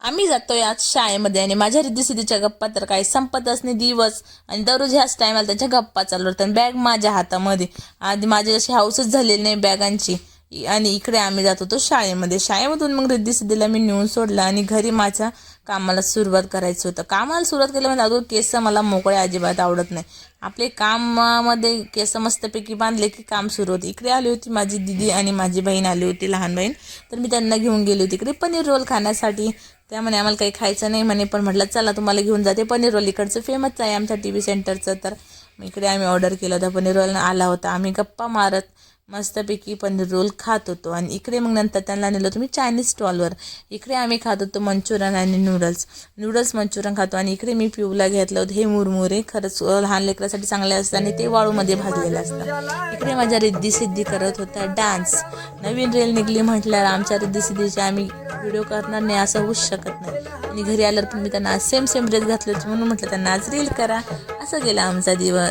आम्ही जातोय आज शाळेमध्ये आणि माझ्या रिद्धी-सिद्धीच्या गप्पा तर काही संपतच नाही दिवस. आणि दररोज ह्याच टायमाला त्यांच्या गप्पा चालू असतात. बॅग माझ्या हातामध्ये. आधी माझी अशी हाऊसच झालेली नाही बॅगांची. आणि इकडे आम्ही जात होतो शाळेमध्ये. शाळेमधून मग रिद्धी-सिद्धीला मी नेऊन सोडलं आणि घरी माझ्या कामाला सुरुवात करायचं होतं. कामाला सुरुवात केली म्हणजे अगोदर केस मला मोकळे अजिबात आवडत नाही. आपले कामामध्ये केस मस्तपैकी बांधले की काम सुरू होते. इकडे आली होती माझी दीदी आणि माझी बहीण आली होती, लहान बहीण. तर मी त्यांना घेऊन गेली होती इकडे पनीर रोल खाण्यासाठी. त्या म्हणे आम्हाला काही खायचं नाही म्हणे, पण म्हटलं चला तुम्हाला घेऊन जाते. पनीर रोल इकडचं फेमस आहे आमच्या टी व्ही सेंटरचं. तर इकडे आम्ही ऑर्डर केलं होतं. पनीर रोल आला होता. आम्ही गप्पा मारत मस्तपैकी पनीर रोल खात होतो. आणि इकडे मग नंतर त्यांना नेलं होतं मी चायनीज स्टॉलवर. इकडे आम्ही खात होतो मंचुरियन आणि नूडल्स मंचुरियन खातो. आणि इकडे मी पिऊला घेतलं होतं हे मुरमुरे. खरंच लहान लेकरासाठी चांगले असतात आणि ते वाळूमध्ये भाजलेले असतात. इकडे माझ्या रिद्धी सिद्धी करत होता डान्स. नवीन रील निघली म्हटल्यावर आमच्या रिद्धी सिद्धीचे आम्ही व्हिडिओ करणार नाही असं होऊच शकत नाही. आणि घरी आल्यावर पण मी त्यांना सेम ड्रेस घातले होते म्हणून म्हटलं त्यांना आज रील करा. असं गेला आमचा दिवस.